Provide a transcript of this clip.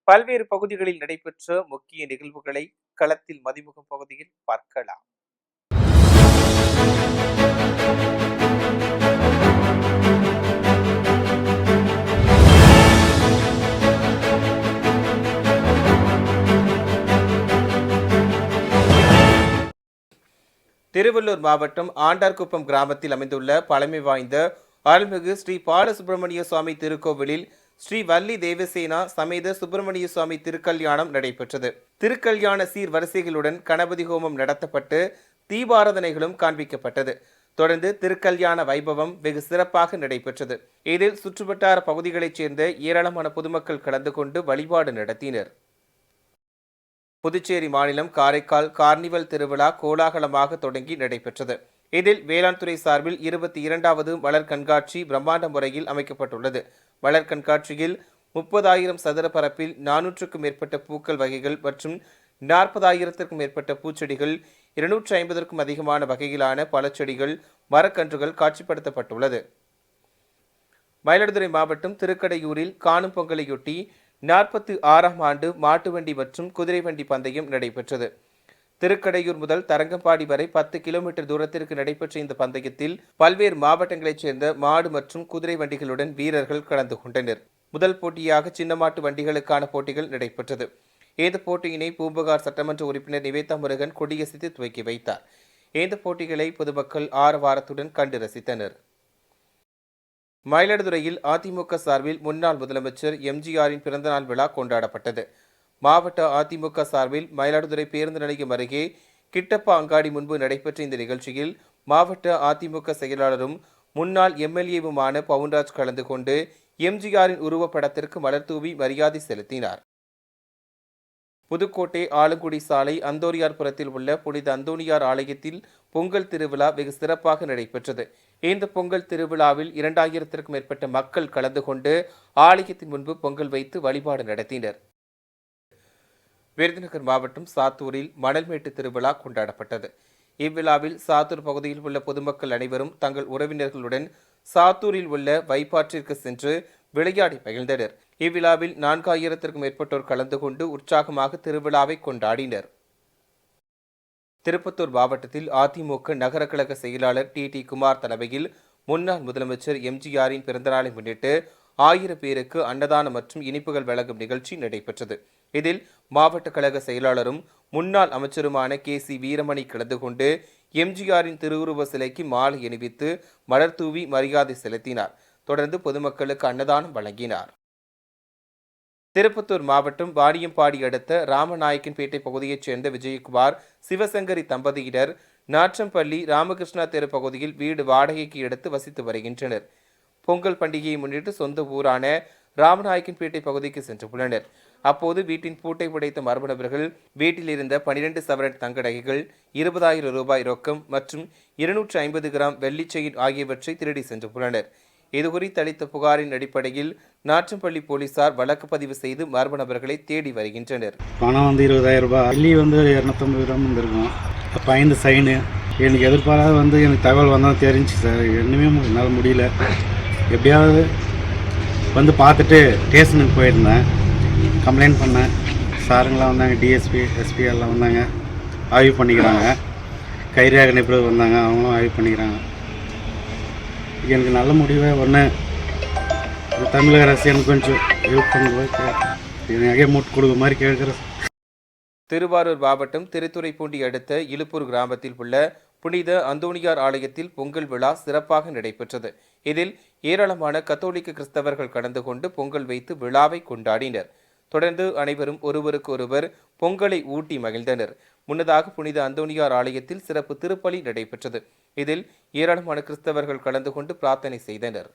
பல்வேறு பகுதிகளில் நடைபெற்ற முக்கிய நிகழ்வுகளை களத்தில் மதிமுகம் பகுதியில் பார்க்கலாம். திருவள்ளூர் மாவட்டம் ஆண்டார்குப்பம் கிராமத்தில் அமைந்துள்ள பழமை வாய்ந்த அருள்மிகு ஸ்ரீ பாலசுப்பிரமணிய சுவாமி திருக்கோவிலில் ஸ்ரீ வள்ளி தேவசேனா சமேத சுப்பிரமணிய சுவாமி திருக்கல்யாணம் நடைபெற்றது. திருக்கல்யாண சீர் வரிசைகளுடன் கணபதி ஹோமம் நடத்தப்பட்டு தீபாராதனைகளும் காண்பிக்கப்பட்டது. தொடர்ந்து திருக்கல்யாண வைபவம் வெகு சிறப்பாக நடைபெற்றது. இதில் சுற்றுவட்டார பகுதிகளைச் சேர்ந்த ஏராளமான பொதுமக்கள் கலந்து கொண்டு வழிபாடு நடத்தினர். புதுச்சேரி மாநிலம் காரைக்கால் கார்னிவல் திருவிழா கோலாகலமாக தொடங்கி நடைபெற்றது. இதில் வேளாண் துறை சார்பில் 22வது மலர் கண்காட்சி பிரம்மாண்ட முறையில் அமைக்கப்பட்டுள்ளது. மலர் கண்காட்சியில் 30,000 சதுர பரப்பில் 400க்கும் மேற்பட்ட பூக்கள் வகைகள் மற்றும் 40,000த்திற்கும் மேற்பட்ட பூச்செடிகள், 250க்கும் அதிகமான வகையிலான பழச்செடிகள், மரக்கன்றுகள் காட்சிப்படுத்தப்பட்டுள்ளது. மயிலாடுதுறை மாவட்டம் திருக்கடையூரில் காணும் பொங்கலையொட்டி 46ஆம் ஆண்டு மாட்டு வண்டி மற்றும் குதிரை வண்டி பந்தயம் நடைபெற்றது. திருக்கடையூர் முதல் தரங்கம்பாடி வரை 10 கிலோமீட்டர் தூரத்திற்கு நடைபெற்ற இந்த பந்தயத்தில் பல்வேறு மாவட்டங்களைச் சேர்ந்த மாடு மற்றும் குதிரை வண்டிகளுடன் வீரர்கள் கலந்து கொண்டனர். முதல் போட்டியாக சின்ன மாட்டு வண்டிகளுக்கான போட்டிகள் நடைபெற்றது. இந்த போட்டியினை பூம்புகார் சட்டமன்ற உறுப்பினர் நிவேதா முருகன் கொடியசைத்து துவக்கி வைத்தார். இந்த போட்டிகளை பொதுமக்கள் ஆரவாரத்துடன் கண்டு ரசித்தனர். மயிலாடுதுறையில் அதிமுக சார்பில் முன்னாள் முதலமைச்சர் எம்ஜிஆரின் பிறந்தநாள் விழா கொண்டாடப்பட்டது. மாவட்ட அதிமுக சார்பில் மயிலாடுதுறை பேருந்து நிலையம் அருகே கிட்டப்பா அங்காடி முன்பு நடைபெற்ற இந்த நிகழ்ச்சியில் மாவட்ட அதிமுக செயலாளரும் முன்னாள் எம்எல்ஏவுமான பவுன்ராஜ் கலந்து கொண்டு எம்ஜிஆரின் உருவப்படத்திற்கு மலர் தூவி மரியாதை செலுத்தினார். புதுக்கோட்டை ஆலங்குடி சாலை அந்தோணியார்புரத்தில் உள்ள புனித அந்தோணியார் ஆலயத்தில் பொங்கல் திருவிழா வெகு சிறப்பாக நடைபெற்றது. இந்த பொங்கல் திருவிழாவில் 2000த்திற்கும் மேற்பட்ட மக்கள் கலந்து கொண்டு ஆலயத்தின் முன்பு பொங்கல் வைத்து வழிபாடு நடத்தினர். விருதுநகர் மாவட்டம் சாத்தூரில் மணல்மேட்டு திருவிழா கொண்டாடப்பட்டது. இவ்விழாவில் சாத்தூர் பகுதியில் உள்ள பொதுமக்கள் அனைவரும் தங்கள் உறவினர்களுடன் சாத்தூரில் உள்ள வைப்பாற்றிற்கு சென்று விளையாடி மகிழ்ந்தனர். இவ்விழாவில் 4000த்திற்கும் மேற்பட்டோர் கலந்து கொண்டு உற்சாகமாக திருவிழாவை கொண்டாடினர். திருப்பத்தூர் மாவட்டத்தில் அதிமுக நகர கழக செயலாளர் டி குமார் தலைமையில் முன்னாள் முதலமைச்சர் எம்ஜிஆரின் பிறந்தநாளை முன்னிட்டு 1000 பேருக்கு அன்னதானம் மற்றும் இனிப்புகள் வழங்கும் நிகழ்ச்சி நடைபெற்றது. இதில் மாவட்ட கழக செயலாளரும் முன்னாள் அமைச்சருமான சி வீரமணி கலந்து கொண்டு எம்ஜிஆரின் திருவுருவ சிலைக்கு மாலை அணிவித்து மலர் தூவி மரியாதை செலுத்தினார். தொடர்ந்து பொதுமக்களுக்கு அன்னதானம் வழங்கினார். திருப்பத்தூர் மாவட்டம் வாணியம்பாடி அடுத்த ராமநாயக்கன்பேட்டை பகுதியைச் சேர்ந்த விஜயகுமார் சிவசங்கரி தம்பதியினர் நாற்றம்பள்ளி ராமகிருஷ்ணா தெரு பகுதியில் வீடு வாடகைக்கு எடுத்து வசித்து வருகின்றனர். பொங்கல் பண்டிகையை முன்னிட்டு சொந்த ஊரான ராமநாயக்கன்பேட்டை பகுதிக்கு சென்றுள்ளனர். அப்போது வீட்டின் பூட்டை உடைத்த மர்ம நபர்கள் வீட்டில் இருந்த 12 சவரன் தங்க நகைகள், 20,000 ரூபாய் ரொக்கம் மற்றும் 250 கிராம் வெள்ளி செயின் ஆகியவற்றை திருடி சென்றுள்ளனர். இதுகுறித்து அளித்த புகாரின் அடிப்படையில் நாற்றம்பள்ளி போலீசார் வழக்கு பதிவு செய்து மர்ம நபர்களை தேடி வருகின்றனர். பணம் 20,000 ரூபாய், வெள்ளி 250 கிராம் வந்திருக்கும். 5 சைனு எனக்கு எதிர்பாராத எனக்கு தகவல் வந்தால் தெரிஞ்சு சார். இன்னுமே என்னால் முடியல. எப்படியாவது பார்த்துட்டு ஸ்டேஷனுக்கு போயிருந்தேன். கம்ப்ளைண்ட் பண்ணேன். சாருங்களாம் வந்தாங்க, டிஎஸ்பி எஸ்பி எல்லாம் வந்தாங்க, ஆய்வு பண்ணிக்கிறாங்க. கைரேகை நிபுணர் வந்தாங்க, அவங்களும் ஆய்வு பண்ணிக்கிறாங்க. எனக்கு நல்ல முடிவே ஒன்று தமிழக அரசு எனக்கு கொஞ்சம் ஹெல்ப் பண்ணும்போது நகை மூட்டு கொடுக்க மாதிரி கேட்குறேன். திருவாரூர் மாவட்டம் திருத்துறைப்பூண்டி அடுத்த இலுப்பூர் கிராமத்தில் உள்ள புனித அந்தோணியார் ஆலயத்தில் பொங்கல் விழா சிறப்பாக நடைபெற்றது. இதில் ஏராளமான கத்தோலிக்க கிறிஸ்தவர்கள் கலந்து கொண்டு பொங்கல் வைத்து விழாவை கொண்டாடினர். தொடர்ந்து அனைவரும் ஒருவருக்கொருவர் பொங்கலை ஊட்டி மகிழ்ந்தனர். முன்னதாக புனித அந்தோணியார் ஆலயத்தில் சிறப்பு திருப்பலி நடைபெற்றது. இதில் ஏராளமான கிறிஸ்தவர்கள் கலந்து கொண்டு பிரார்த்தனை செய்தனர்.